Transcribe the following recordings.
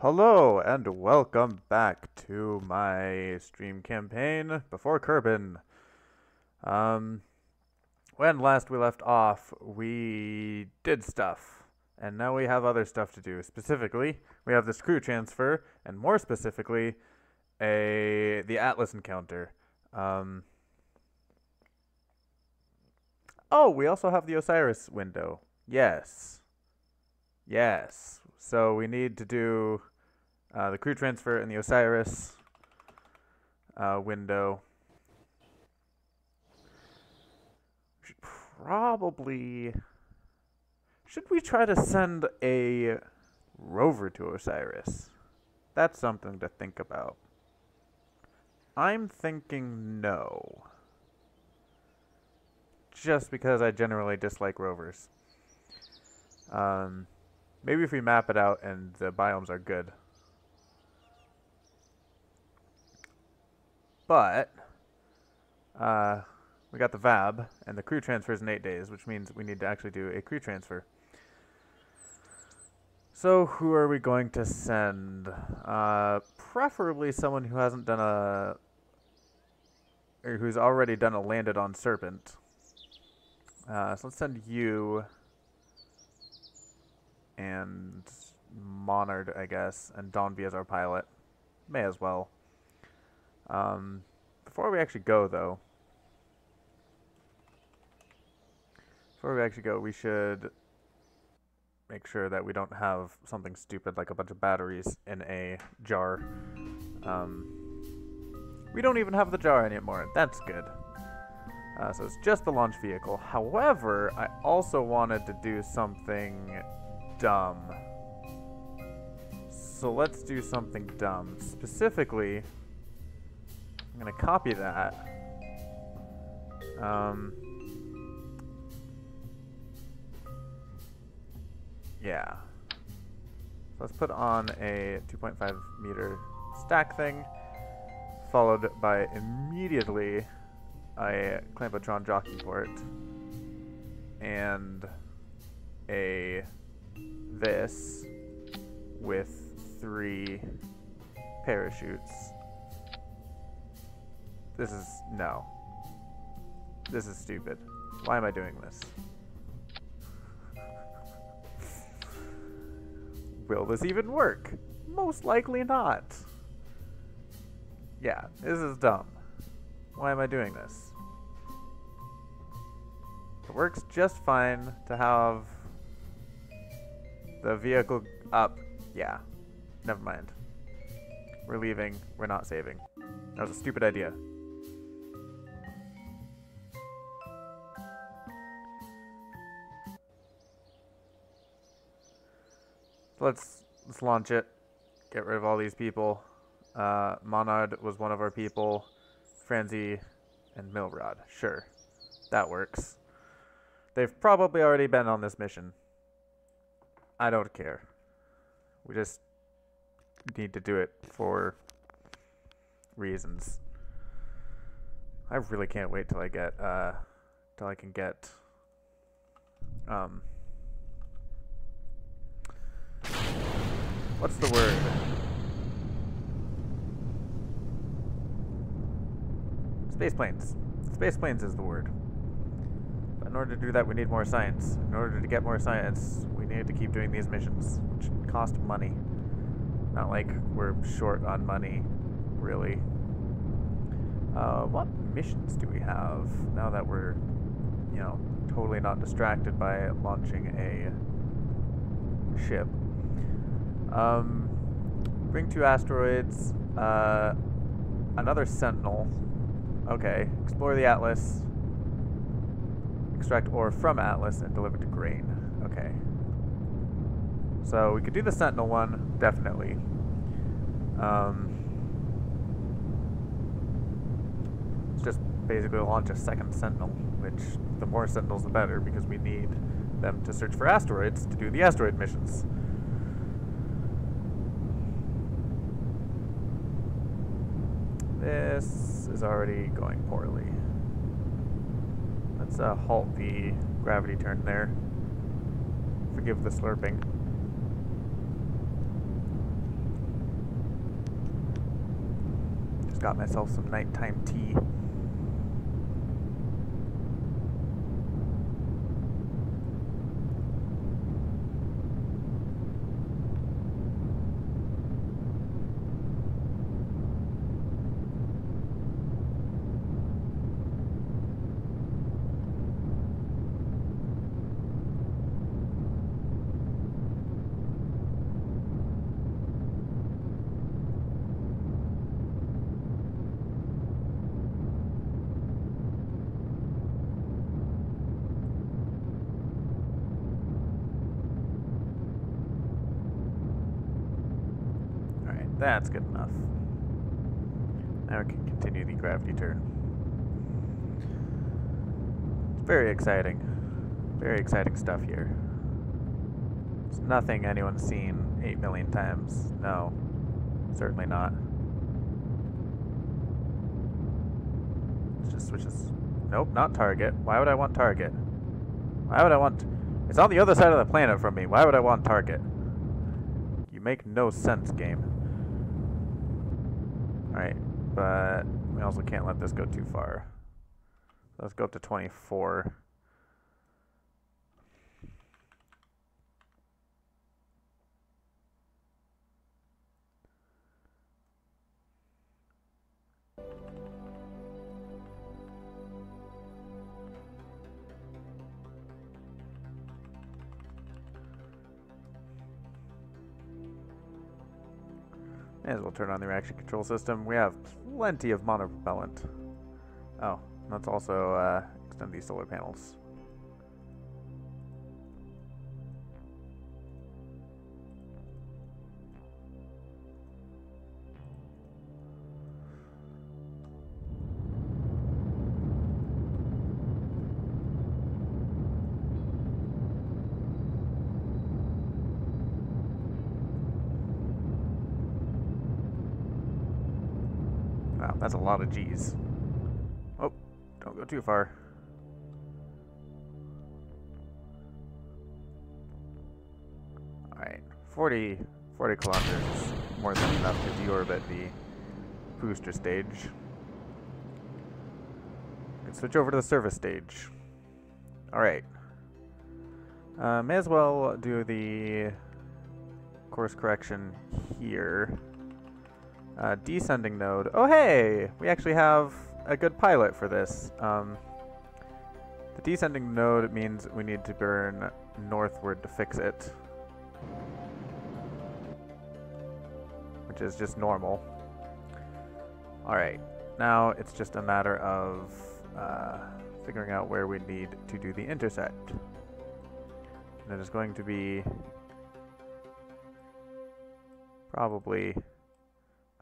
Hello and welcome back to my stream campaign before Kerbin. When last we left off, we did stuff, and now we have other stuff to do. Specifically, we have this crew transfer, and more specifically, the Atlas encounter. Oh, we also have the Osiris window. Yes. So we need to do the crew transfer and the Osiris window. Should we try to send a rover to Osiris? That's something to think about. I'm thinking no. Just because I generally dislike rovers. Maybe if we map it out and the biomes are good. But, we got the VAB, and the crew transfer is in 8 days, which means we need to actually do a crew transfer. So, who are we going to send? Preferably someone who hasn't done or who's already done a landed on Serpent. So let's send you and Monard, I guess, and Donby as our pilot. May as well. Before we actually go, though, we should make sure that we don't have something stupid like a bunch of batteries in a jar. We don't even have the jar anymore. That's good. So it's just the launch vehicle. However, I also wanted to do something dumb. So let's do something dumb. Specifically, I'm going to copy that. Yeah. So let's put on a 2.5 meter stack thing, followed by immediately a Clampotron jockey port, and this with 3 parachutes. This is stupid. Why am I doing this? Will this even work? Most likely not. Yeah, this is dumb. Why am I doing this? It works just fine to have the vehicle up. Yeah, never mind. We're leaving. We're not saving. That was a stupid idea. Let's launch it. Get rid of all these people. Monard was one of our people. Franzi and Milrod. Sure. That works. They've probably already been on this mission. I don't care. We just need to do it for reasons. I really can't wait till I get till I can get what's the word? Space planes. Space planes is the word. But in order to do that, we need more science. In order to get more science, we need to keep doing these missions, which cost money. Not like we're short on money, really. What missions do we have now that we're, you know, totally not distracted by launching a ship? Bring 2 asteroids, another Sentinel. Okay, explore the Atlas, extract ore from Atlas, and deliver to Grain. Okay. So we could do the Sentinel one, definitely. Let's just basically launch a second Sentinel, which the more Sentinels the better, because we need them to search for asteroids to do the asteroid missions. This is already going poorly. Let's halt the gravity turn there. Forgive the slurping. got myself some nighttime tea. That's good enough. Now we can continue the gravity turn. It's very exciting. Very exciting stuff here. It's nothing anyone's seen 8 million times. No, certainly not. Let's just switch this. Nope, not target. Why would I want target? Why would I want... It's on the other side of the planet from me. Why would I want target? You make no sense, game. Alright, but we also can't let this go too far. Let's go up to 24. May as well turn on the reaction control system. We have plenty of monopropellant. Oh, let's also extend these solar panels. Wow, that's a lot of G's. Oh, don't go too far. Alright, 40 kilometers is more than enough to deorbit the booster stage. Let's switch over to the service stage. Alright. May as well do the course correction here. Descending node. Oh hey! We actually have a good pilot for this. The descending node means we need to burn northward to fix it. Which is just normal. Alright, now it's just a matter of figuring out where we need to do the intersect. And it is going to be probably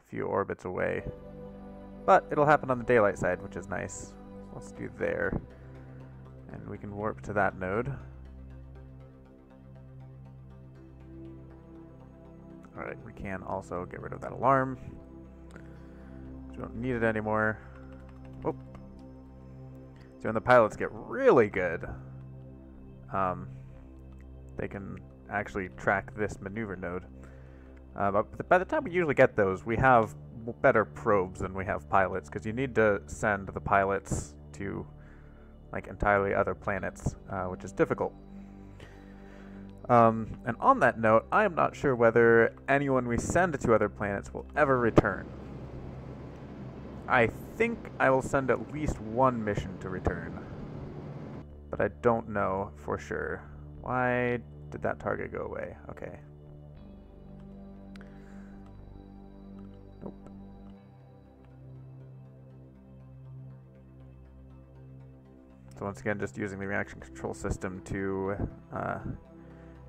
few orbits away, but it'll happen on the daylight side, which is nice. So let's do there, and we can warp to that node. Alright, we can also get rid of that alarm. We don't need it anymore. Oh. So when the pilots get really good, they can actually track this maneuver node. But by the time we usually get those, we have better probes than we have pilots, because you need to send the pilots to like entirely other planets, which is difficult. And on that note, I am not sure whether anyone we send to other planets will ever return. I think I will send at least one mission to return, but I don't know for sure. Why did that target go away? Okay. Nope. So once again, just using the reaction control system to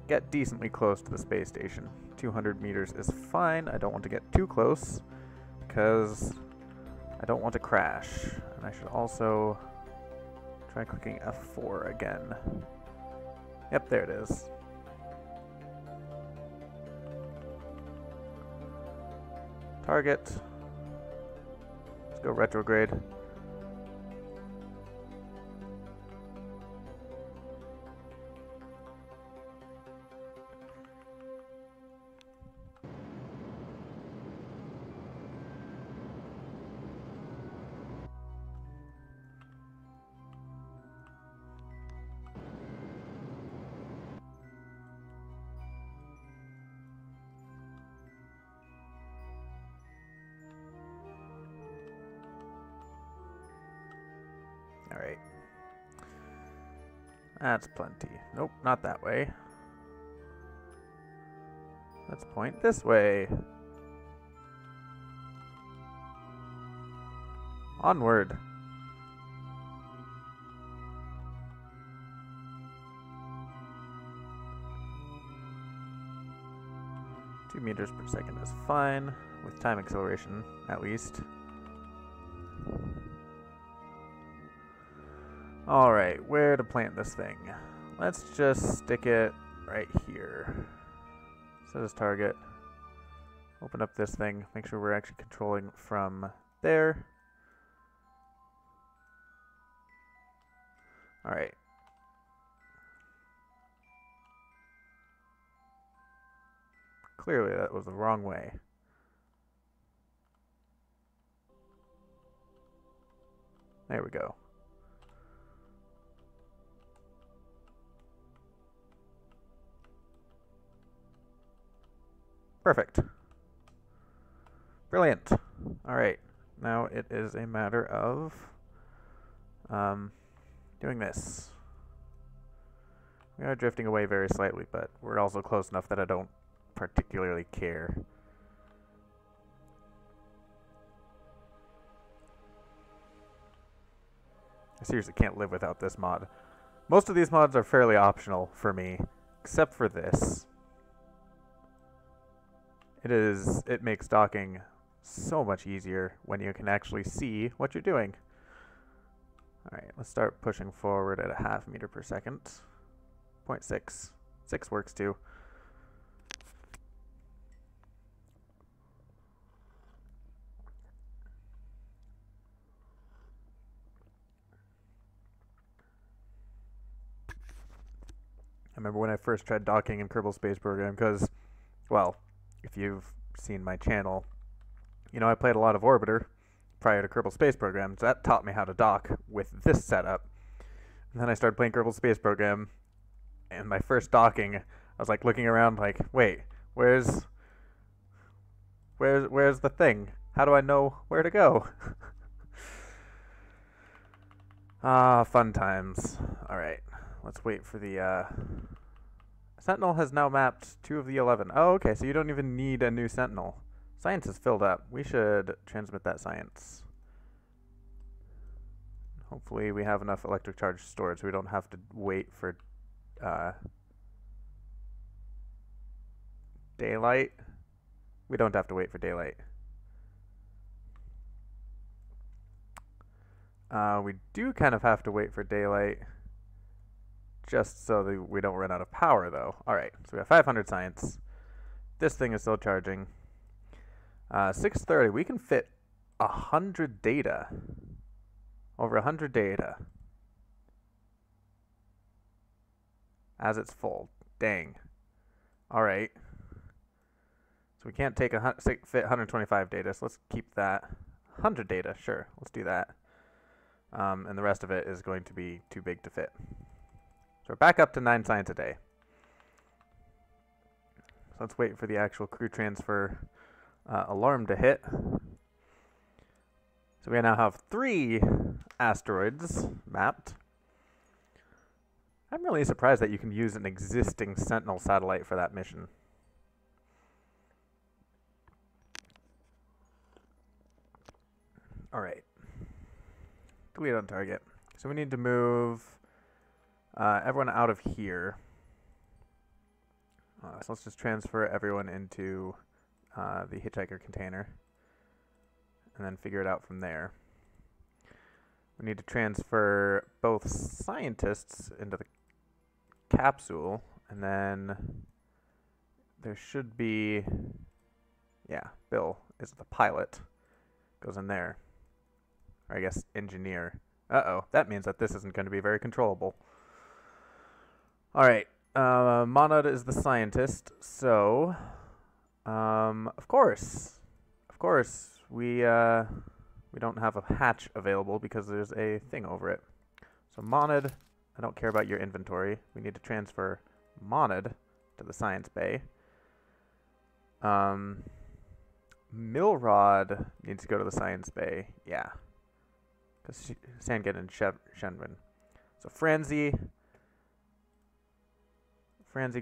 get decently close to the space station. 200 meters is fine. I don't want to get too close because I don't want to crash. And I should also try clicking F4 again. Yep, there it is. Target. Let's go retrograde. Alright. That's plenty. Nope, not that way. Let's point this way. Onward. Two meters per second is fine, with time acceleration, at least. Alright, where to plant this thing? Let's just stick it right here. Set as target. Open up this thing, make sure we're actually controlling from there. Alright. Clearly that was the wrong way. There we go. Perfect. Brilliant. Alright. Now it is a matter of doing this. We are drifting away very slightly, but we're also close enough that I don't particularly care. I seriously can't live without this mod. Most of these mods are fairly optional for me, except for this. It makes docking so much easier when you can actually see what you're doing. Alright, let's start pushing forward at a half meter per second. 0.6. 6 works too. I remember when I first tried docking in Kerbal Space Program because, well, if you've seen my channel, you know I played a lot of Orbiter prior to Kerbal Space Program, so that taught me how to dock with this setup. And then I started playing Kerbal Space Program, and my first docking, I was like looking around like, wait, where's the thing? How do I know where to go? Ah, fun times. Alright, let's wait for the, Sentinel has now mapped 2 of the 11. Oh, okay, so you don't even need a new Sentinel. Science is filled up. We should transmit that science. Hopefully we have enough electric charge stored so we don't have to wait for daylight. We don't have to wait for daylight. We do kind of have to wait for daylight just so that we don't run out of power, though. Alright, so we have 500 science. This thing is still charging. 630, we can fit 100 data. Over 100 data. As it's full. Dang. Alright. So we can't take fit 125 data, so let's keep that. 100 data, sure, let's do that. And the rest of it is going to be too big to fit. So we're back up to 9 science a day. So let's wait for the actual crew transfer alarm to hit. So we now have 3 asteroids mapped. I'm really surprised that you can use an existing Sentinel satellite for that mission. Alright. Delete on target. So we need to move everyone out of here. So let's just transfer everyone into the hitchhiker container and then figure it out from there. We need to transfer both scientists into the capsule, and then there should be, yeah, Bill is the pilot, goes in there, or I guess engineer. Uh-oh, that means that this isn't going to be very controllable. Alright, Monod is the scientist, so, of course, we don't have a hatch available because there's a thing over it. So Monod, I don't care about your inventory. We need to transfer Monod to the science bay. Milrod needs to go to the science bay, yeah. Because Sandgen and Shenron. So Franzi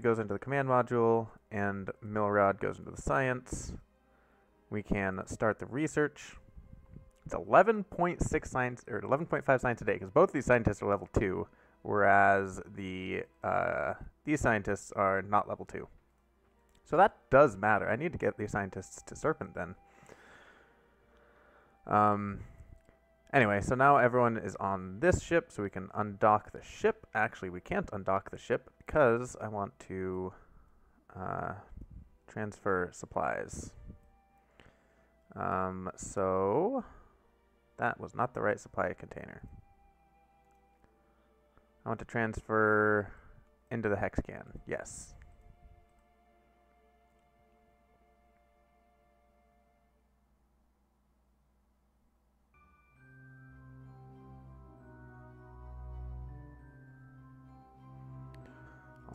goes into the command module, and Milrod goes into the science. We can start the research. It's 11.6 science, or 11.5 science a day, because both of these scientists are level 2, whereas these scientists are not level 2. So that does matter. I need to get these scientists to Serpent then. Anyway, so now everyone is on this ship, so we can undock the ship. Actually, we can't undock the ship because I want to transfer supplies. So that was not the right supply container. I want to transfer into the hex can. Yes.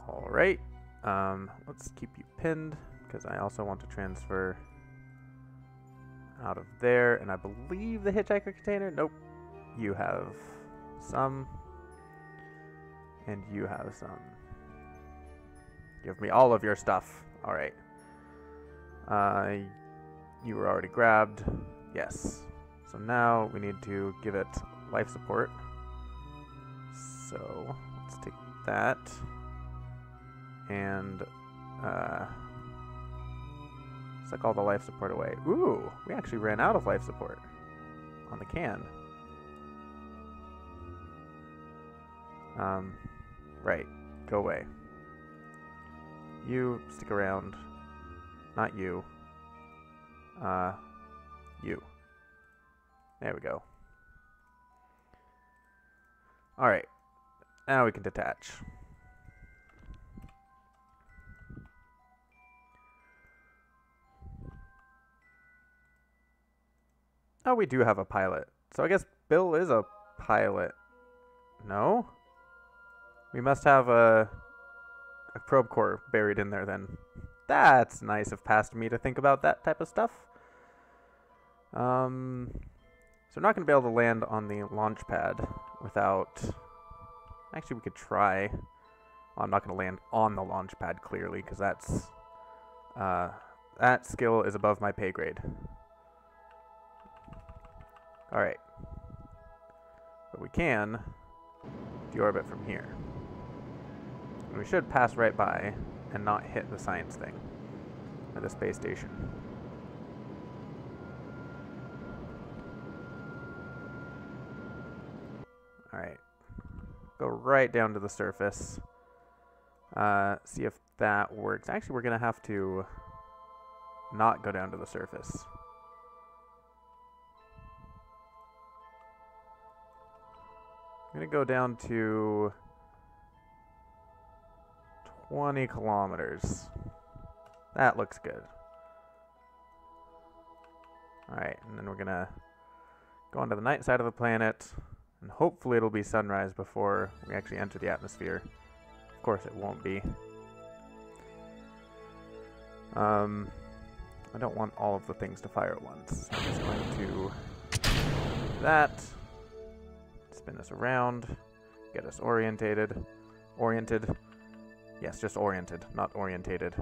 Alright, let's keep you pinned, because I also want to transfer out of there, and I believe the hitchhiker container, nope, you have some, and you have some. Give me all of your stuff. Alright. You were already grabbed, yes. So now we need to give it life support. So, let's take that. And suck all the life support away. Ooh, we actually ran out of life support on the can. Right, go away. You, stick around. Not you. You. There we go. Alright, now we can detach. Oh, we do have a pilot. So I guess Bill is a pilot. No? We must have a probe core buried in there then. That's nice of past me to think about that type of stuff. So we're not going to be able to land on the launch pad without... Actually, we could try. Well, I'm not going to land on the launch pad, clearly, because that's... that skill is above my pay grade. Alright. But we can deorbit from here. And we should pass right by and not hit the science thing. Or the space station. Alright. Go right down to the surface. See if that works. Actually, we're going to have to not go down to the surface. I'm going to go down to 20 kilometers. That looks good. Alright, and then we're going to go onto the night side of the planet, and hopefully it'll be sunrise before we actually enter the atmosphere. Of course it won't be. I don't want all of the things to fire at once. I'm just going to do that. Spin us around, get us oriented. Yes, just oriented, not orientated.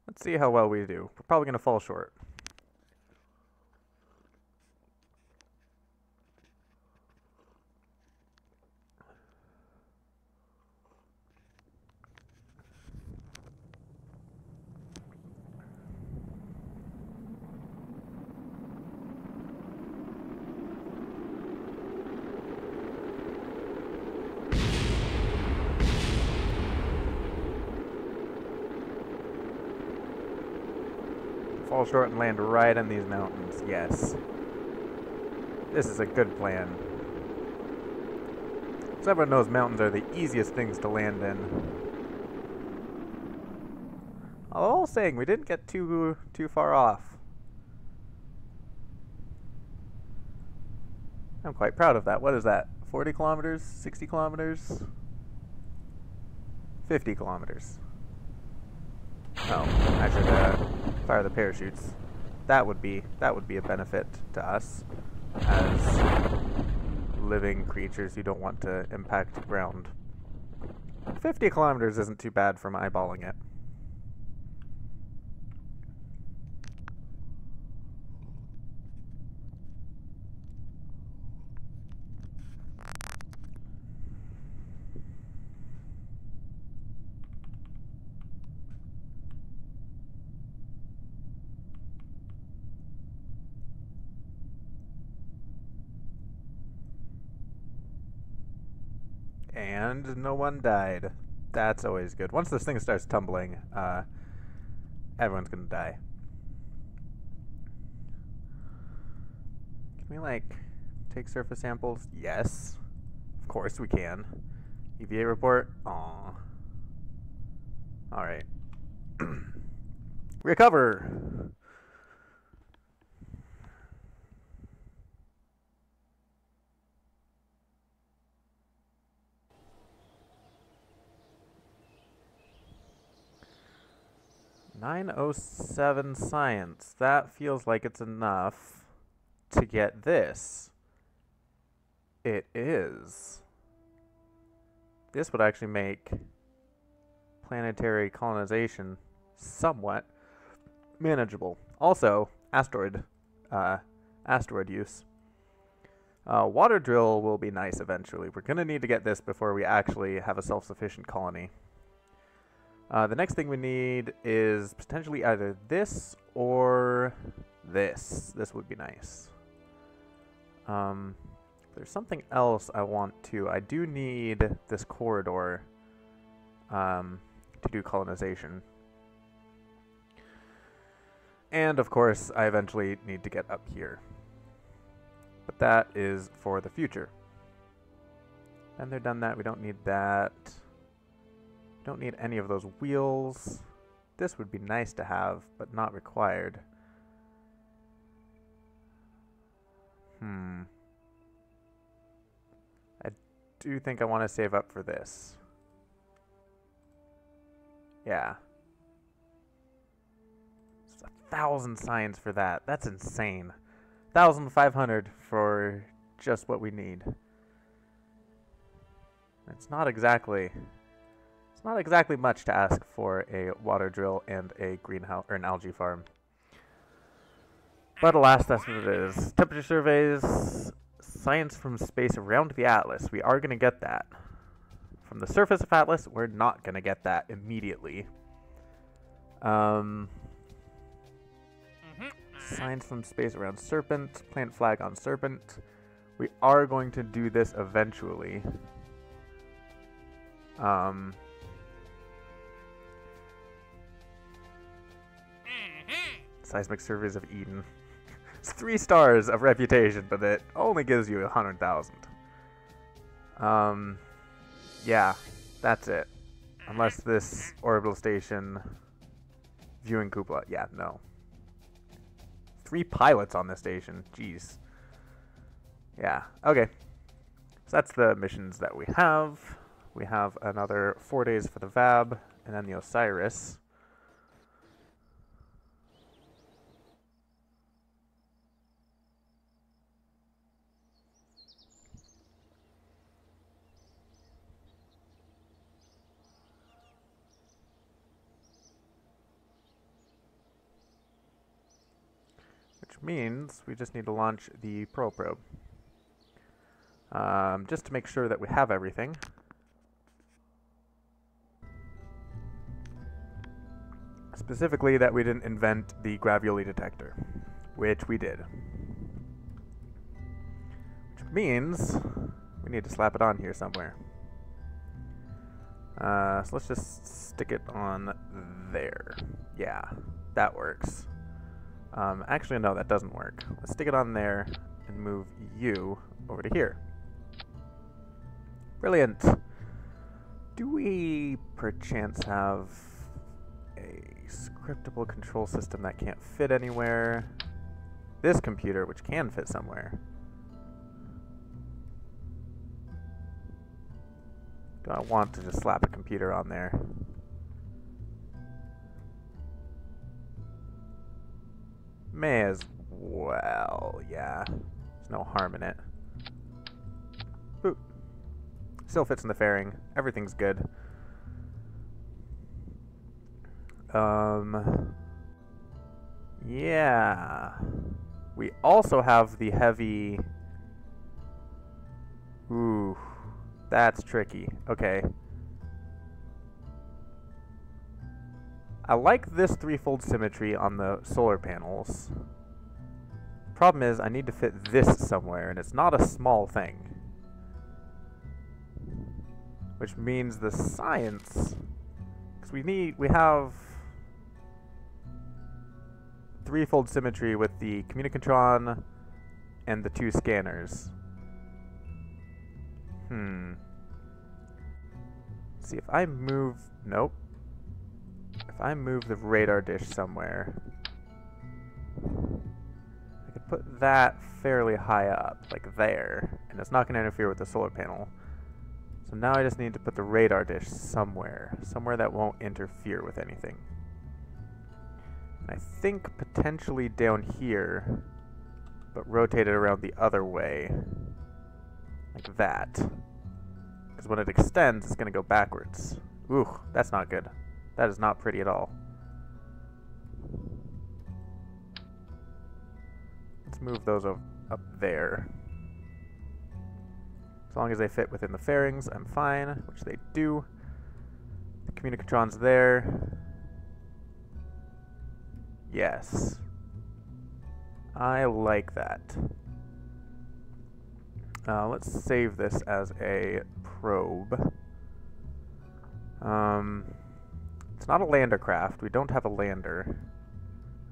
Let's see how well we do. We're probably going to fall short. Fall short and land right in these mountains. Yes. This is a good plan. So everyone knows mountains are the easiest things to land in. All saying, we didn't get too far off. I'm quite proud of that. What is that? 40 kilometers? 60 kilometers? 50 kilometers. Oh, I should fire the parachutes. That would be a benefit to us as living creatures who don't want to impact the ground. 50 kilometers isn't too bad from eyeballing it. And no one died. That's always good. Once this thing starts tumbling, everyone's gonna die. Can we, like, take surface samples? Yes. Of course we can. EVA report? Aww. Alright. Recover! (907) science. That feels like it's enough to get this. It is. This would actually make planetary colonization somewhat manageable. Also, asteroid use. Water drill will be nice eventually. We're going to need to get this before we actually have a self-sufficient colony. The next thing we need is potentially either this or this. This would be nice. There's something else I want to. I do need this corridor to do colonization. And of course, I eventually need to get up here. But that is for the future. And they're done that. We don't need that. Don't need any of those wheels. This would be nice to have, but not required. I do think I want to save up for this. Yeah. It's 1,000 signs for that. That's insane. 1,500 for just what we need. It's not exactly much to ask for a water drill and a greenhouse or an algae farm. But alas, that's what it is. Temperature surveys, science from space around the Atlas. We are going to get that. From the surface of Atlas, we're not going to get that immediately. Science from space around Serpent. Plant flag on Serpent. We are going to do this eventually. Seismic surveys of Eden. It's 3 stars of reputation, but it only gives you 100,000. Yeah, that's it. Unless this orbital station viewing cupola. Yeah, no. 3 pilots on this station. Jeez. Yeah, okay. So that's the missions that we have. We have another 4 days for the VAB, and then the Osiris. Which means we just need to launch the Pearl Probe. Just to make sure that we have everything. Specifically that we didn't invent the gravioli detector, which we did. Which means we need to slap it on here somewhere. So let's just stick it on there. Yeah, that works. Actually, no, that doesn't work. Let's stick it on there and move you over to here. Brilliant. Do we perchance have a scriptable control system that can't fit anywhere? This computer, which can fit somewhere. Do I want to just slap a computer on there? May as well, yeah. There's no harm in it. Boop. Still fits in the fairing. Everything's good. Yeah. We also have the heavy... Ooh, that's tricky. Okay. I like this threefold symmetry on the solar panels. Problem is, I need to fit this somewhere, and it's not a small thing. Which means the science... Because we have... threefold symmetry with the communicatron and the two scanners. Let's see, if I move... Nope. If I move the radar dish somewhere, I could put that fairly high up, like there, and it's not going to interfere with the solar panel. So now I just need to put the radar dish somewhere that won't interfere with anything. And I think potentially down here, but rotate it around the other way, like that. Because when it extends, it's going to go backwards. Ooh, that's not good. That is not pretty at all. Let's move those up there. As long as they fit within the fairings, I'm fine, which they do. The communicatron's there. Yes. I like that. Let's save this as a probe. It's not a lander craft. We don't have a lander.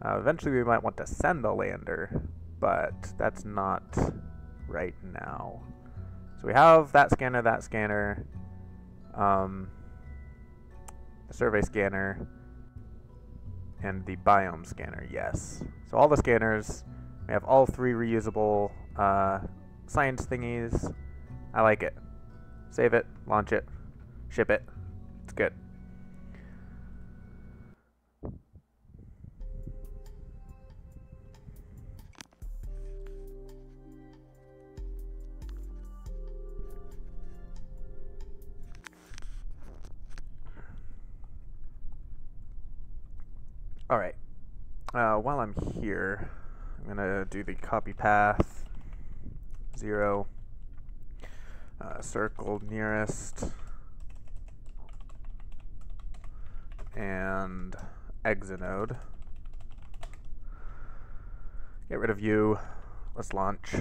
Eventually we might want to send a lander, but that's not right now. So we have that scanner, the survey scanner, and the biome scanner, yes. So all the scanners, we have all three reusable science thingies. I like it. Save it, launch it, ship it. It's good. Alright, while I'm here, I'm gonna do the copy path, 0, circle nearest, and exonode. Get rid of you, let's launch.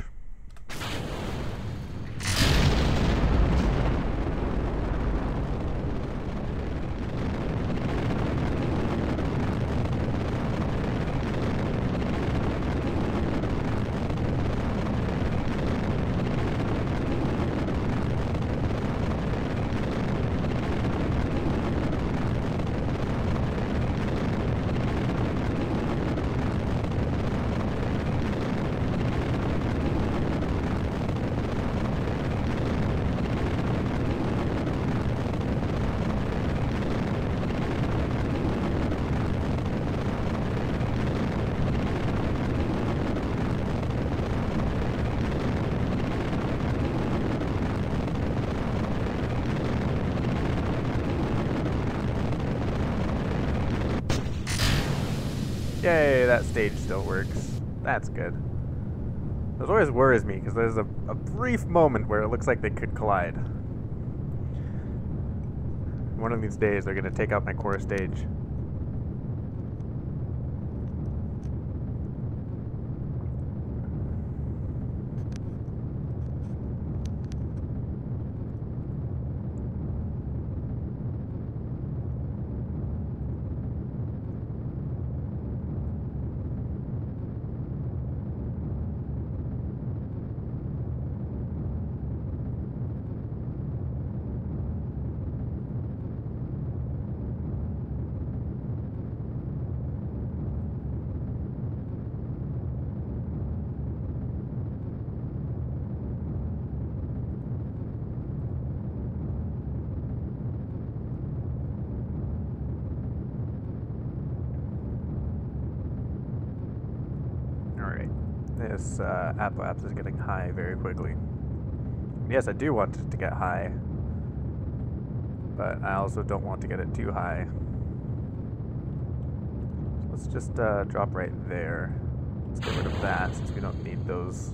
Yay, that stage still works. That's good. This always worries me, because there's a brief moment where it looks like they could collide. One of these days, they're going to take out my core stage. Alright. This apoapse is getting high very quickly. Yes, I do want it to get high, but I also don't want to get it too high. So let's just drop right there. Let's get rid of that since we don't need those.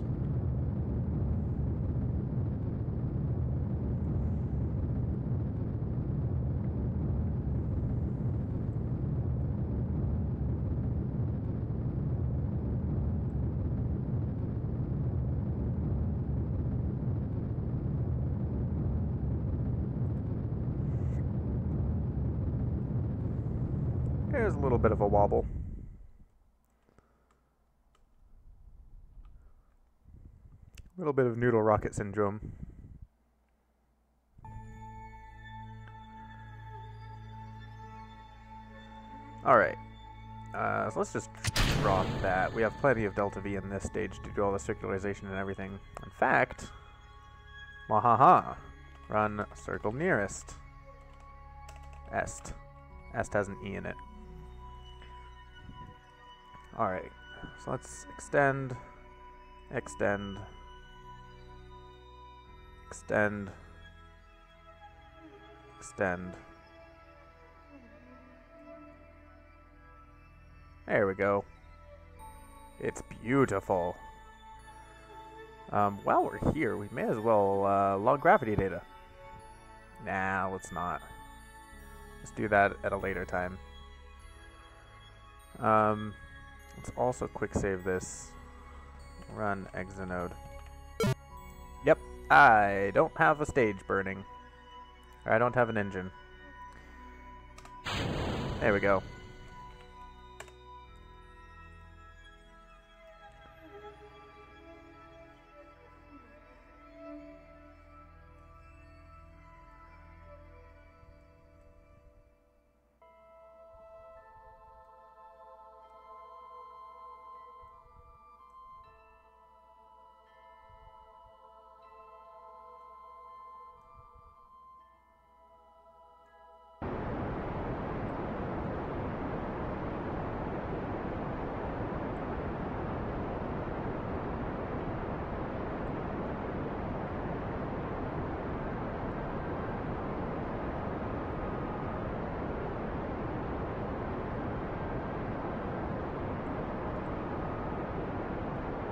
There's a little bit of a wobble. A little bit of noodle rocket syndrome. Alright. So let's just drop that. We have plenty of delta V in this stage to do all the circularization and everything. In fact, wahaha, run circle nearest. Est. Est has an E in it. Alright, so let's extend, extend, extend, extend. There we go. It's beautiful. While we're here, we may as well log gravity data. Nah, let's not. Let's do that at a later time. Let's also quick save this. Run exonode. Yep, I don't have a stage burning. Or I don't have an engine. There we go.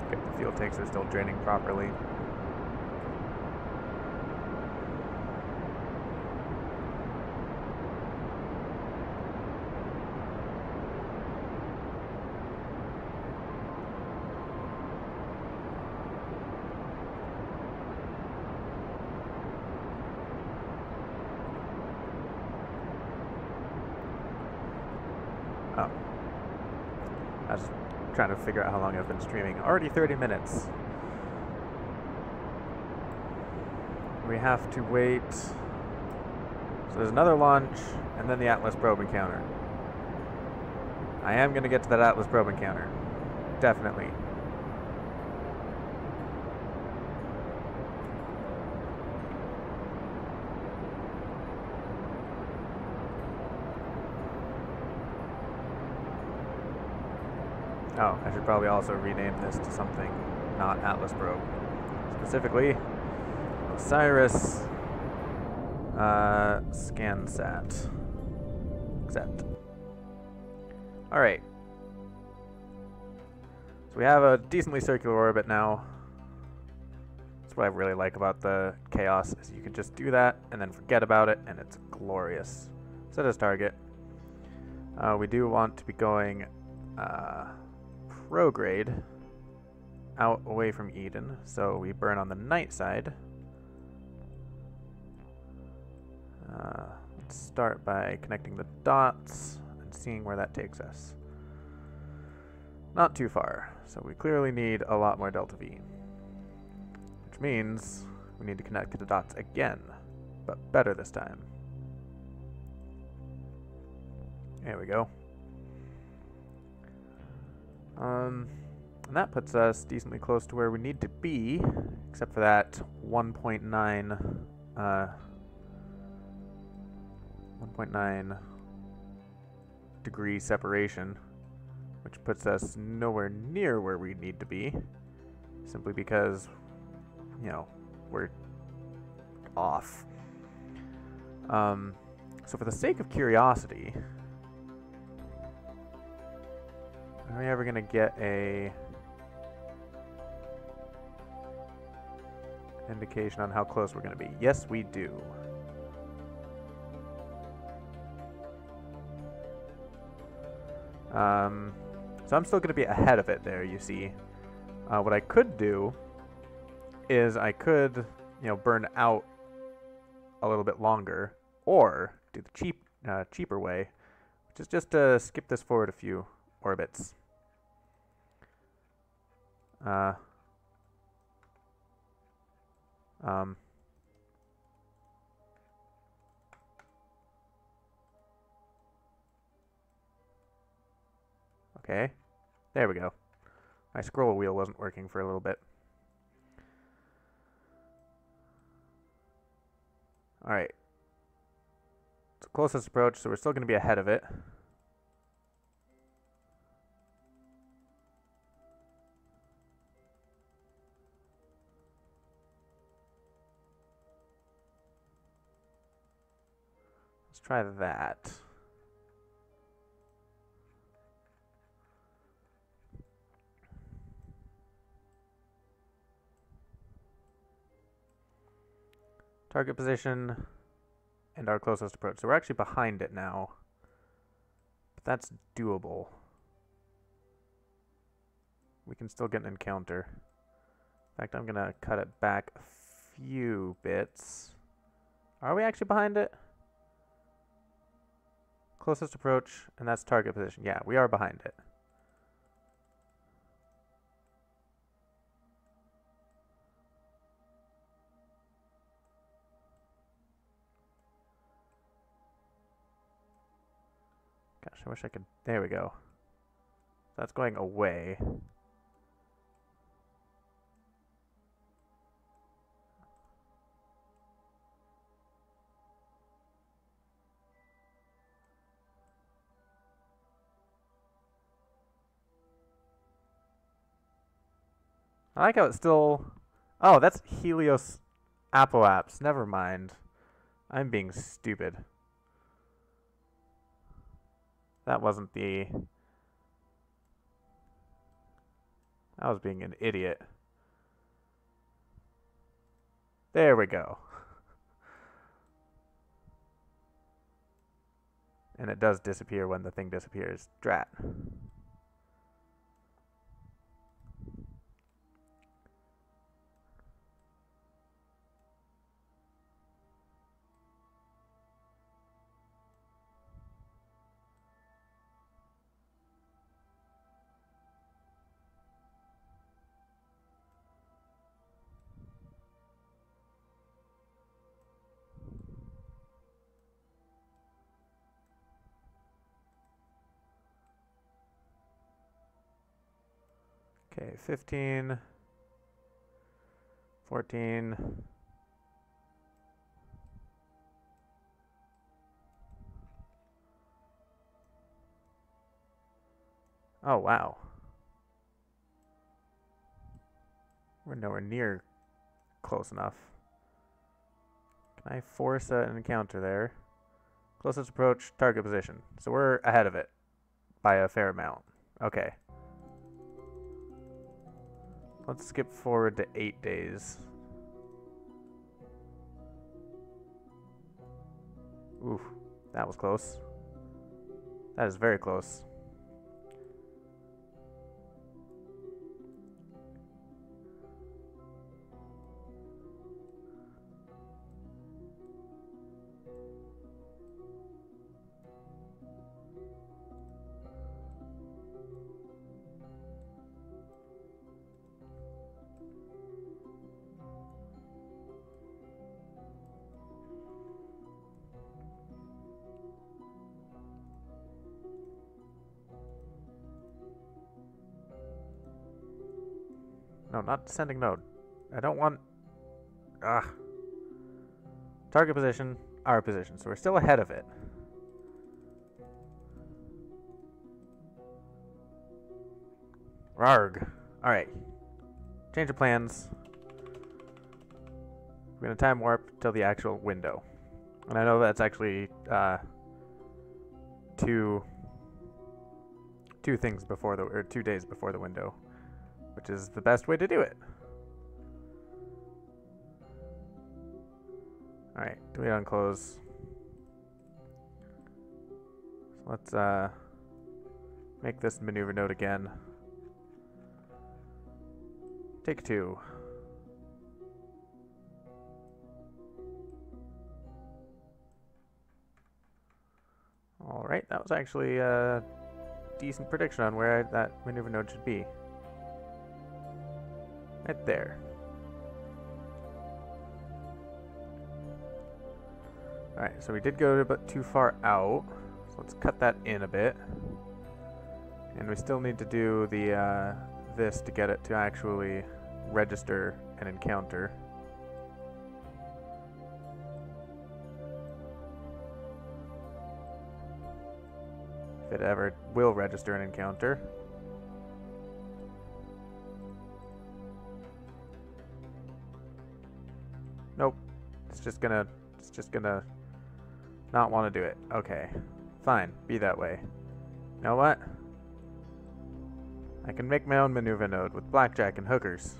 The fuel tanks are still draining properly. Oh. I was trying to figure out how long I've been streaming. Already 30 minutes. We have to wait. So there's another launch, and then the Atlas probe encounter. I am going to get to that Atlas probe encounter. Definitely. Oh, I should probably also rename this to something not Atlas probe. Specifically, Osiris ScanSat. Accept. Alright. So we have a decently circular orbit now. That's what I really like about the Chaos, is you can just do that and then forget about it, and it's glorious. Set as target. We do want to be going prograde out away from Eden, so we burn on the night side. Let's start by connecting the dots and seeing where that takes us. Not too far, so we clearly need a lot more delta V, which means we need to connect the dots again, but better this time. There we go. And that puts us decently close to where we need to be, except for that 1.9 degree separation, which puts us nowhere near where we need to be, simply because, you know, we're off. So for the sake of curiosity, are we ever going to get a indication on how close we're going to be? Yes, we do. So I'm still going to be ahead of it there, you see. What I could do is I could, you know, burn out a little bit longer, or do the cheaper way, which is just to skip this forward a few orbits. Okay, there we go. My scroll wheel wasn't working for a little bit. Alright. So closest approach, so we're still going to be ahead of it. Let's try that. Target position and our closest approach. So we're actually behind it now. But that's doable. We can still get an encounter. In fact, I'm going to cut it back a few bits. Are we actually behind it? Closest approach, and that's target position. Yeah, we are behind it. Gosh, I wish I could... There we go. So that's going away. I like how it's still... Oh, that's Helios Apoaps. Never mind. I'm being stupid. That wasn't the... I was being an idiot. There we go. And it does disappear when the thing disappears. Drat. Okay, 15, 14. Oh, wow. We're nowhere near close enough. Can I force an encounter there? Closest approach, target position. So we're ahead of it by a fair amount. Okay. Let's skip forward to 8 days. Oof, that was close. That is very close. No, not descending node. I don't want... Ugh. Target position, our position. So we're still ahead of it. Rarg. Alright. Change of plans. We're going to time warp till the actual window. And I know that's actually two things before the, or 2 days before the window, which is the best way to do it. Alright, do we unclose? So let's make this maneuver node again. Take 2. Alright, that was actually a decent prediction on where that maneuver node should be. Right there. Alright, so we did go a bit too far out. So let's cut that in a bit. And we still need to do the this to get it to actually register an encounter. If it ever will register an encounter. Nope. It's just gonna not want to do it. Okay. Fine. Be that way. You know what? I can make my own maneuver node with blackjack and hookers.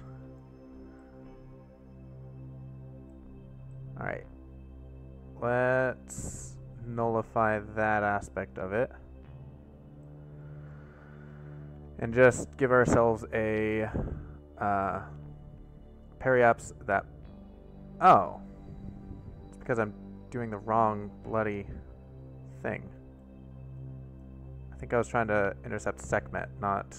Alright. Let's nullify that aspect of it. And just give ourselves a periapse that... Oh. It's because I'm doing the wrong bloody thing. I think I was trying to intercept Sekhmet, not...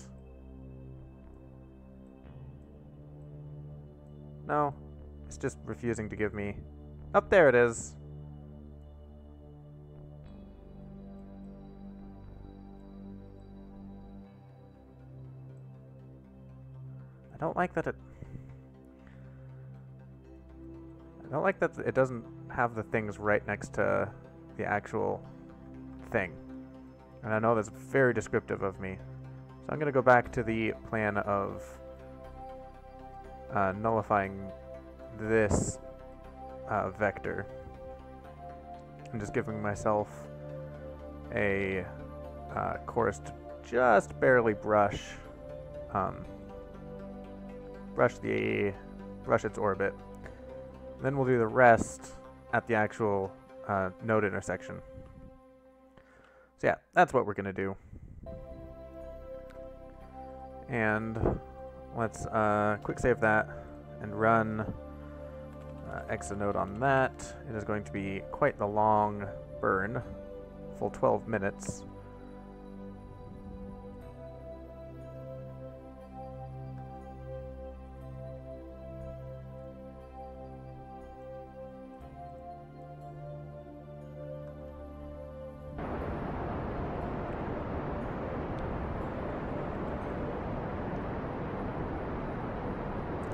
No. It's just refusing to give me... Oh, there it is. I don't like that it doesn't have the things right next to the actual thing. And I know that's very descriptive of me. So I'm going to go back to the plan of nullifying this vector. I'm just giving myself a course to just barely brush its orbit. Then we'll do the rest at the actual node intersection. So yeah, that's what we're gonna do. And let's quick save that and run exit node on that. It is going to be quite the long burn, full 12 minutes.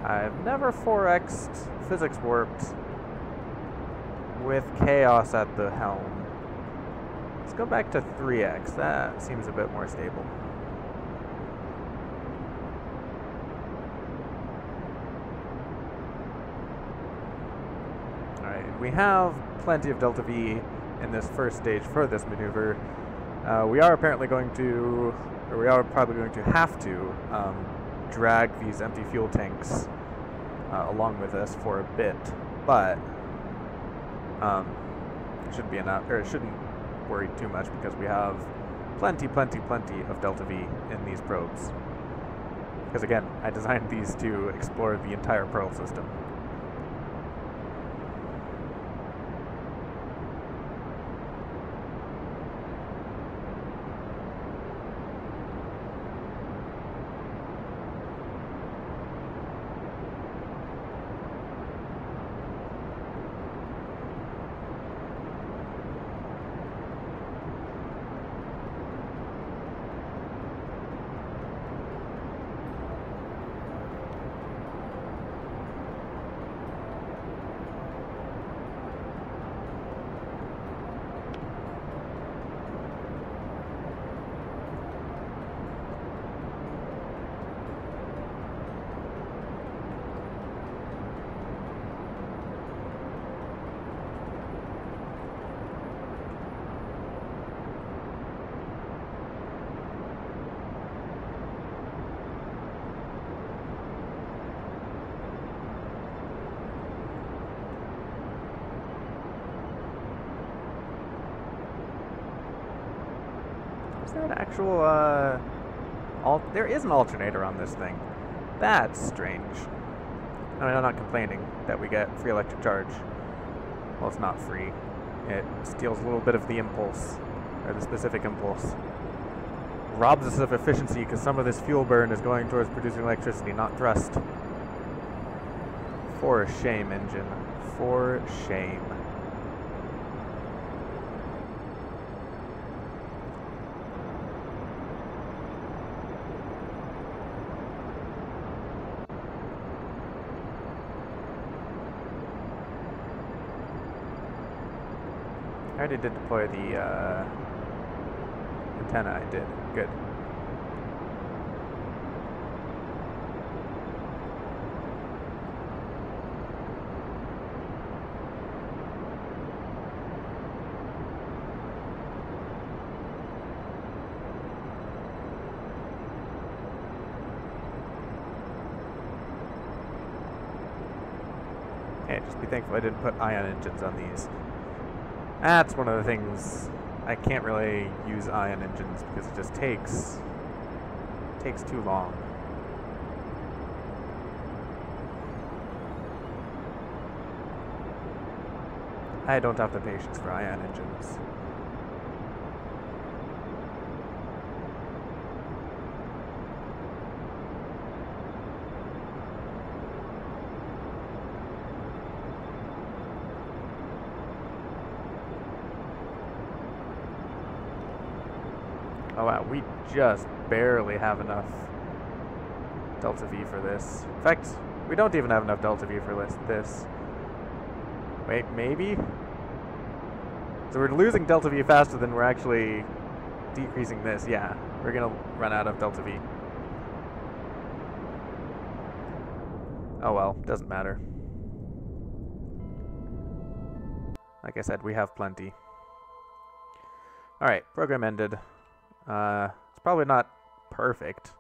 I've never 4x'd physics warped with chaos at the helm. Let's go back to 3x. That seems a bit more stable. Alright, we have plenty of delta V in this first stage for this maneuver. We are apparently going to, or we are probably going to have to drag these empty fuel tanks along with us for a bit, but it shouldn't be enough, or it shouldn't worry too much because we have plenty of delta V in these probes. Because again, I designed these to explore the entire Pearl system. there an actual, there is an alternator on this thing. That's strange. I mean, I'm not complaining that we get free electric charge. Well, it's not free. It steals a little bit of the impulse, or the specific impulse. Robs us of efficiency because some of this fuel burn is going towards producing electricity, not thrust. For shame, engine. For shame. I already did deploy the antenna. I did. Good. Hey, just be thankful I didn't put ion engines on these. That's one of the things. I can't really use ion engines because it just takes too long. I don't have the patience for ion engines. Oh wow, we just barely have enough Delta V for this. In fact, we don't even have enough Delta V for this. Wait, maybe? So we're losing Delta V faster than we're actually decreasing this. Yeah, we're gonna run out of Delta V. Oh well, doesn't matter. Like I said, we have plenty. Alright, program ended. It's probably not perfect,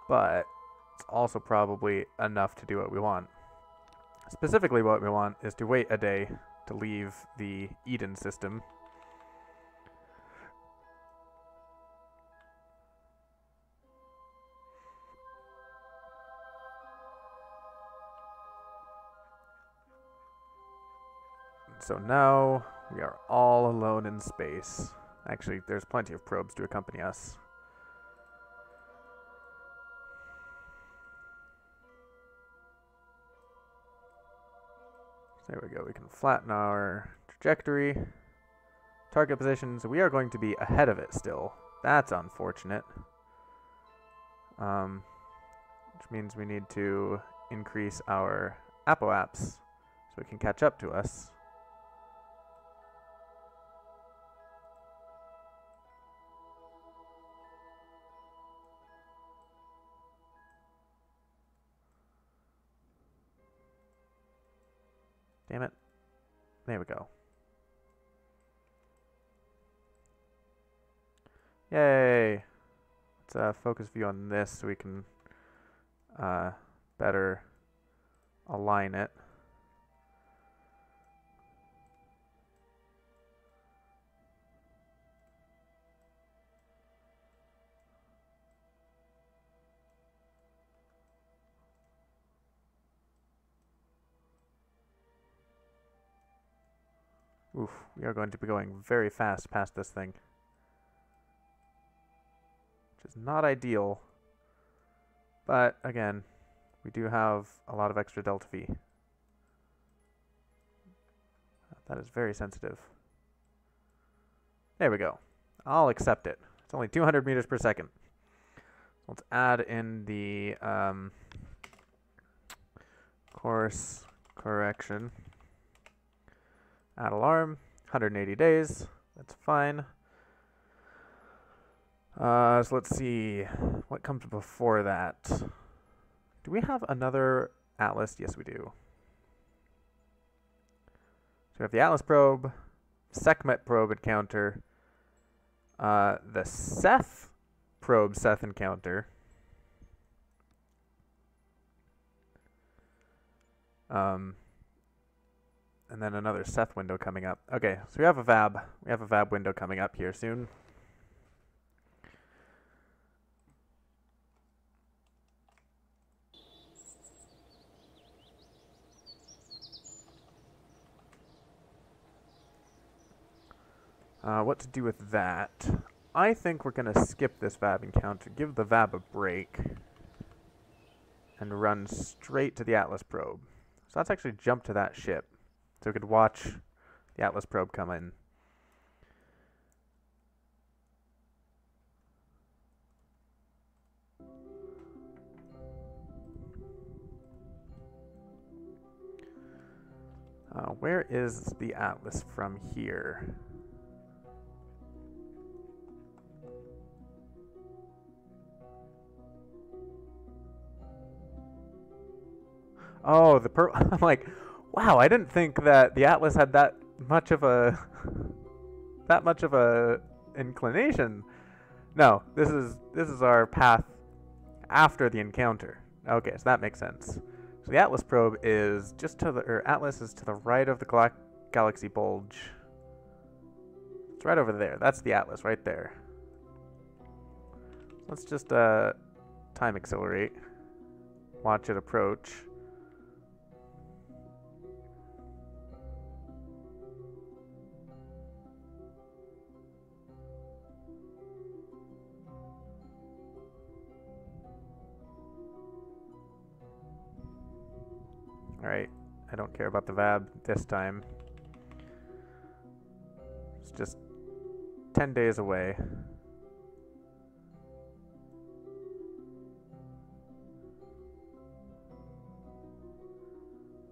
but it's also probably enough to do what we want. Specifically, what we want is to wait a day to leave the Eden system. So now we are all alone in space. Actually, there's plenty of probes to accompany us. There we go. We can flatten our trajectory. Target positions. We are going to be ahead of it still. That's unfortunate. Which means we need to increase our apoaps so it can catch up to us. Damn it. There we go. Yay! Let's focus view on this so we can better align it. Oof, we are going to be going very fast past this thing. Which is not ideal. But, again, we do have a lot of extra Delta V. That is very sensitive. There we go. I'll accept it. It's only 200 meters per second. Let's add in the course correction. Add alarm, 180 days, that's fine. So let's see, what comes before that? Do we have another Atlas? Yes, we do. So we have the Atlas probe, Sekhmet probe encounter, the Seth probe Seth encounter, and then another Seth window coming up. Okay, so we have a VAB. We have a VAB window coming up here soon. What to do with that? I think we're going to skip this VAB encounter, give the VAB a break, and run straight to the Atlas probe. So let's actually jump to that ship, so we could watch the Atlas probe come in. Where is the Atlas from here? Oh, I'm like, wow, I didn't think that the Atlas had that much of a inclination. No, this is our path after the encounter. Okay, so that makes sense. So the Atlas probe is just to the, or Atlas is to the right of the galaxy bulge. It's right over there. That's the Atlas right there. Let's just time accelerate. Watch it approach. Alright, I don't care about the VAB this time. It's just 10 days away.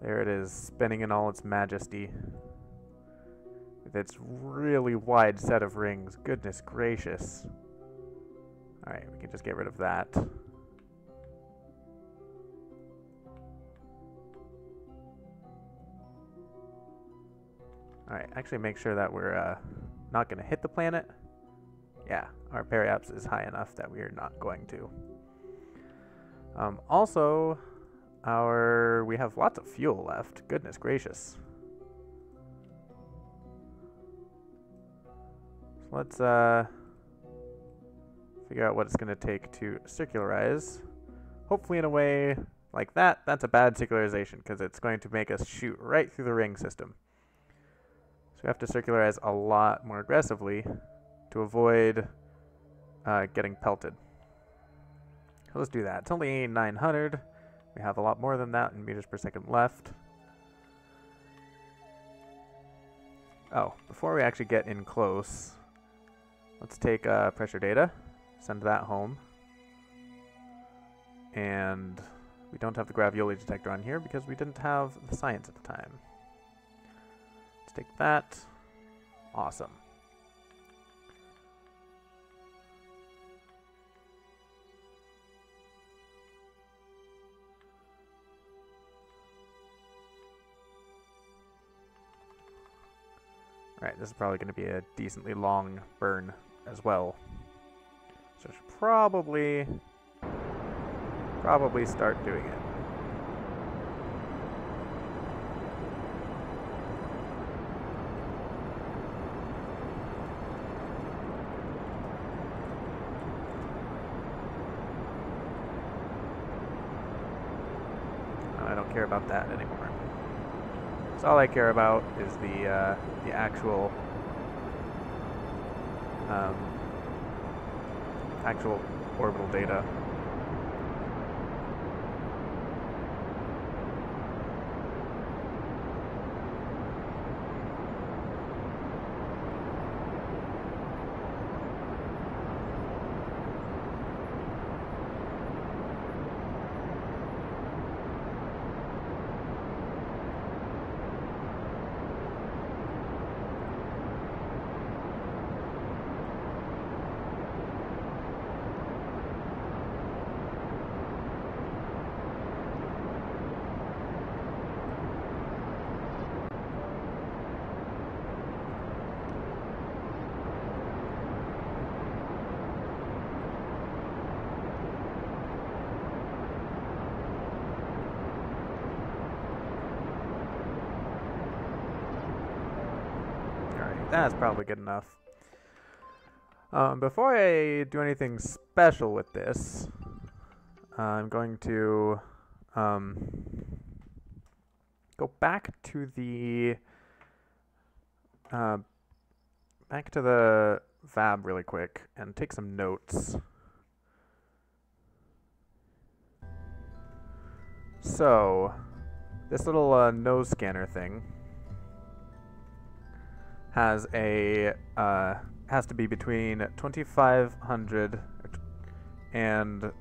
There it is, spinning in all its majesty. With its really wide set of rings. Goodness gracious. Alright, we can just get rid of that. Alright, actually make sure that we're not going to hit the planet. Yeah, our periaps is high enough that we are not going to. Also, we have lots of fuel left. Goodness gracious. So let's figure out what it's going to take to circularize. Hopefully in a way like that. That's a bad circularization because it's going to make us shoot right through the ring system. So we have to circularize a lot more aggressively to avoid getting pelted. So let's do that. It's only 900. We have a lot more than that in meters per second left. Oh, before we actually get in close, let's take pressure data, send that home. And we don't have the gravioli detector on here because we didn't have the science at the time. Take that. Awesome. Alright, this is probably going to be a decently long burn as well. So I should probably start doing it. I don't care about that anymore. So all I care about is the actual orbital data. That's probably good enough. Before I do anything special with this, I'm going to go back to the back to the VAB really quick and take some notes. So, this little nose scanner thing has a has to be between 2,500 and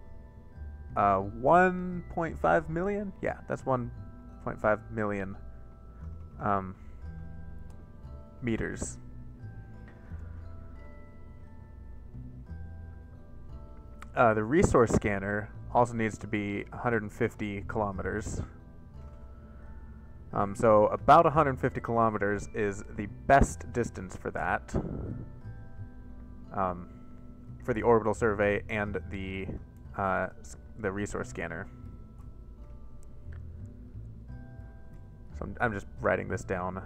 1.5 million. Yeah, that's 1.5 million meters. The resource scanner also needs to be 150 kilometers. So about 150 kilometers is the best distance for that, for the orbital survey and the resource scanner. So I'm just writing this down.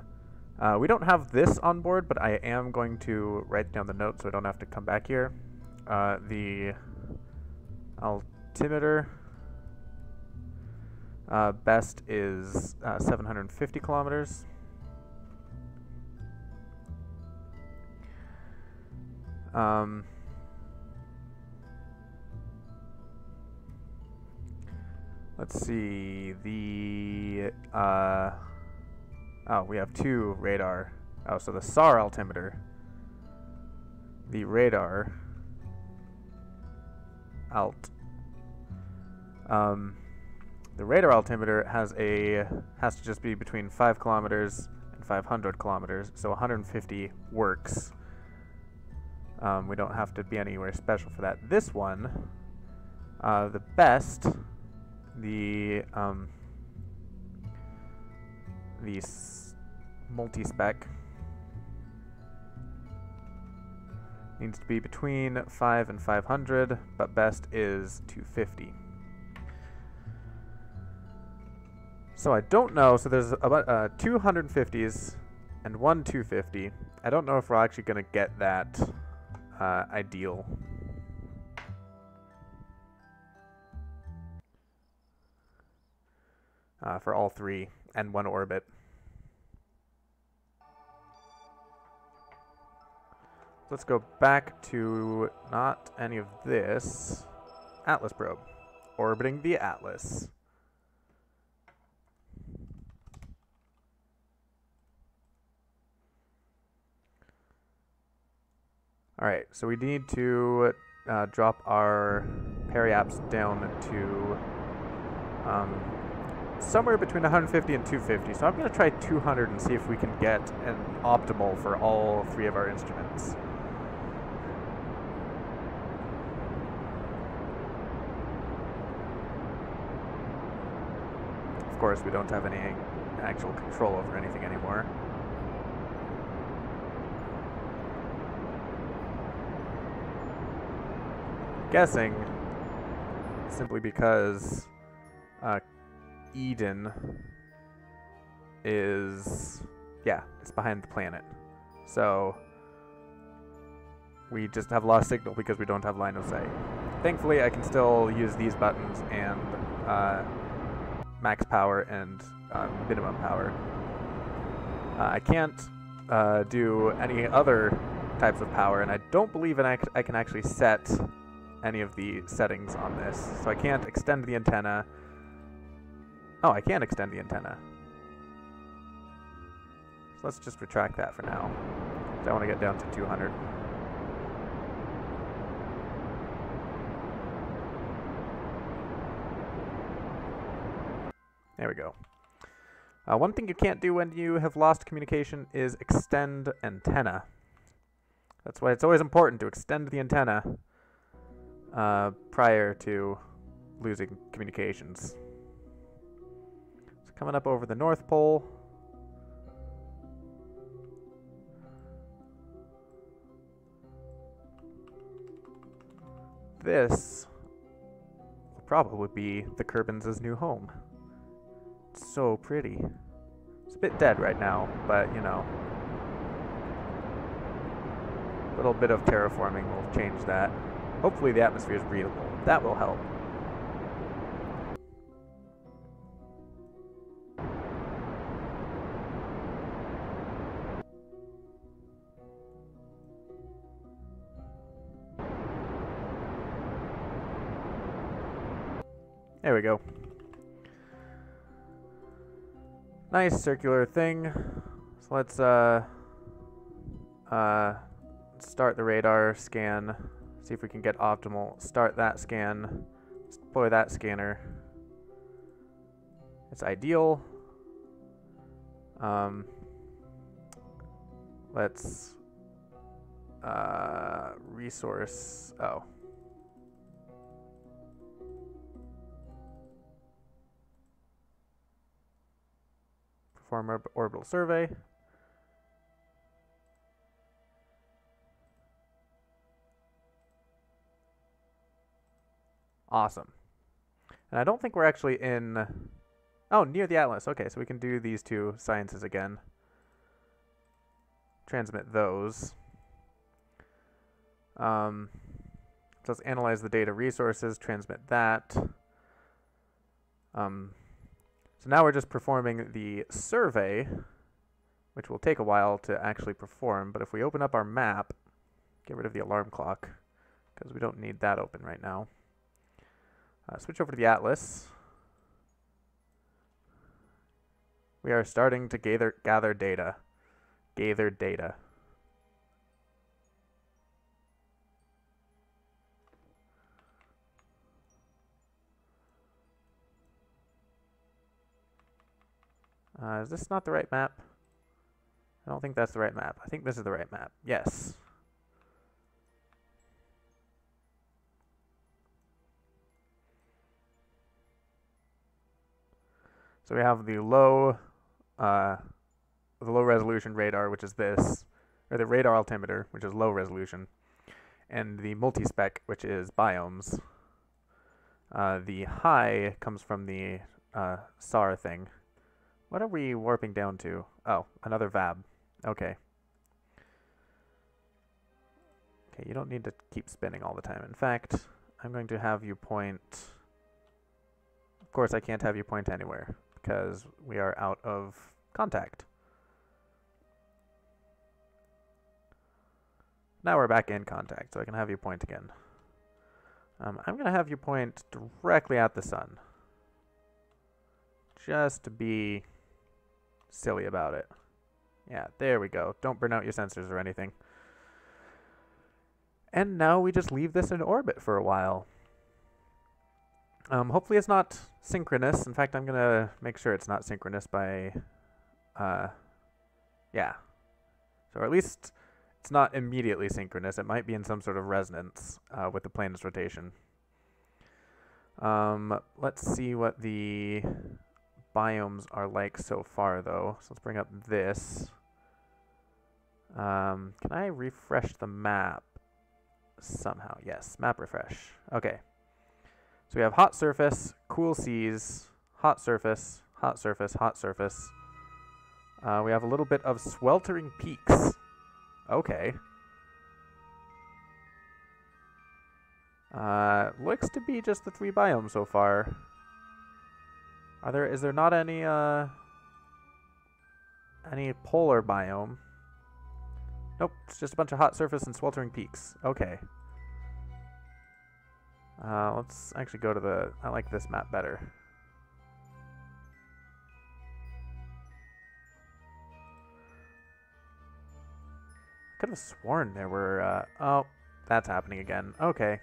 We don't have this on board, but I am going to write down the note so I don't have to come back here. The altimeter best is 750 kilometers. Let's see, the oh, we have two radar. Oh, so the SAR altimeter, the radar alt. The radar altimeter has to just be between 5 kilometers and 500 kilometers, so 150 works. We don't have to be anywhere special for that. This one, the best, the multi-spec needs to be between 5 and 500, but best is 250. So I don't know, so there's about 250s and one 250. I don't know if we're actually going to get that ideal. For all three and one orbit. Let's go back to not any of this. Atlas probe. Orbiting the Atlas. Alright, so we need to drop our periaps down to somewhere between 150 and 250. So I'm going to try 200 and see if we can get an optimal for all three of our instruments. Of course, we don't have any actual control over anything anymore. Guessing simply because Eden is, yeah, it's behind the planet. So we just have lost signal because we don't have line of sight. Thankfully, I can still use these buttons and max power and minimum power. I can't do any other types of power, and I don't believe I can actually set any of the settings on this. So I can't extend the antenna. Oh, I can extend the antenna. So let's just retract that for now. I want to get down to 200. There we go. One thing you can't do when you have lost communication is extend antenna. That's why it's always important to extend the antenna prior to losing communications. So coming up over the North Pole. This will probably be the Kerbin's new home. It's so pretty. It's a bit dead right now, but you know, a little bit of terraforming will change that. Hopefully the atmosphere is breathable. That will help. There we go. Nice circular thing. So let's start the radar scan. See if we can get optimal. Start that scan. Deploy that scanner. It's ideal. Let's resource. Oh. Perform orbital survey. Awesome. And I don't think we're actually in... Oh, near the Atlas. Okay, so we can do these two sciences again. Transmit those. So let's analyze the data resources, transmit that. So now we're just performing the survey, which will take a while to actually perform. But if we open up our map, get rid of the alarm clock, because we don't need that open right now. Switch over to the Atlas. We are starting to gather data. Gather data. Is this not the right map? I don't think that's the right map. I think this is the right map. Yes. So we have the low resolution radar, which is this, or the radar altimeter, which is low resolution, and the multi-spec, which is biomes. The high comes from the SAR thing. What are we warping down to? Oh, another VAB. Okay. Okay, you don't need to keep spinning all the time. In fact, I'm going to have you point... Of course, I can't have you point anywhere, because we are out of contact. Now we're back in contact, so I can have you point again. I'm going to have you point directly at the sun. Just to be silly about it. Yeah, there we go. Don't burn out your sensors or anything. And now we just leave this in orbit for a while. Hopefully it's not synchronous. In fact, I'm going to make sure it's not synchronous by... yeah. So at least it's not immediately synchronous. It might be in some sort of resonance with the planet's rotation. Let's see what the biomes are like so far, though. So let's bring up this. Can I refresh the map somehow? Yes, map refresh. Okay. So we have hot surface, cool seas, hot surface, hot surface, hot surface. We have a little bit of sweltering peaks. Okay. Looks to be just the 3 biomes so far. Is there not any polar biome? Nope, it's just a bunch of hot surface and sweltering peaks. Okay. Let's actually go to the... I like this map better. I could have sworn there were... oh, that's happening again. Okay.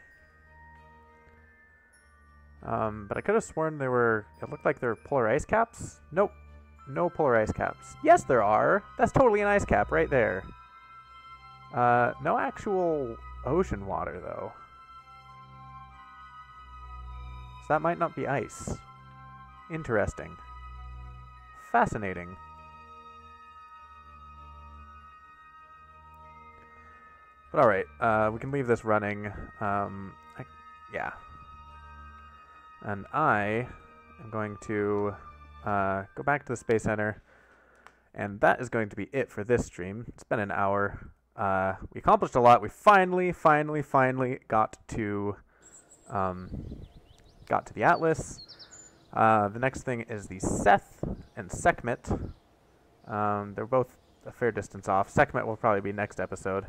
But I could have sworn there were... It looked like there were polar ice caps. Nope. No polar ice caps. Yes, there are. That's totally an ice cap right there. No actual ocean water, though. So that might not be ice. Interesting. Fascinating. But alright, we can leave this running. Yeah. And I am going to go back to the Space Center. And that is going to be it for this stream. It's been an hour. We accomplished a lot. We finally got to the Atlas. The next thing is the Seth and Sekhmet. They're both a fair distance off. Sekhmet will probably be next episode.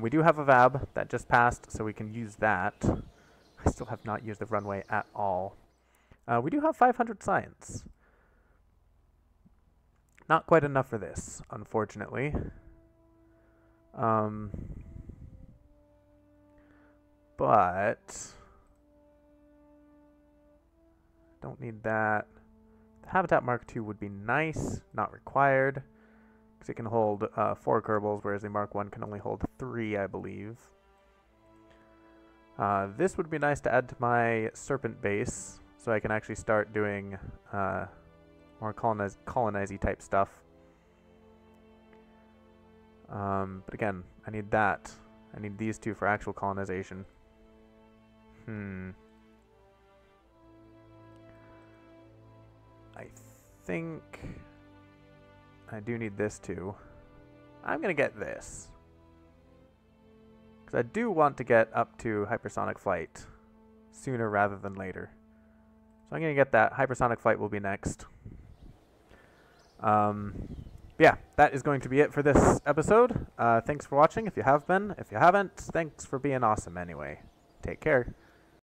We do have a VAB that just passed, so we can use that. I still have not used the runway at all. We do have 500 science. Not quite enough for this, unfortunately. But don't need that. The Habitat Mark II would be nice, not required, because it can hold 4 Kerbals, whereas the Mark I can only hold 3, I believe. This would be nice to add to my Serpent base, so I can actually start doing more colonize-y type stuff. But again, I need that. I need these 2 for actual colonization. I think I do need this too. I'm going to get this. Because I do want to get up to hypersonic flight sooner rather than later. So I'm going to get that. Hypersonic flight will be next. Yeah, that is going to be it for this episode. Thanks for watching if you have been. If you haven't, thanks for being awesome anyway. Take care.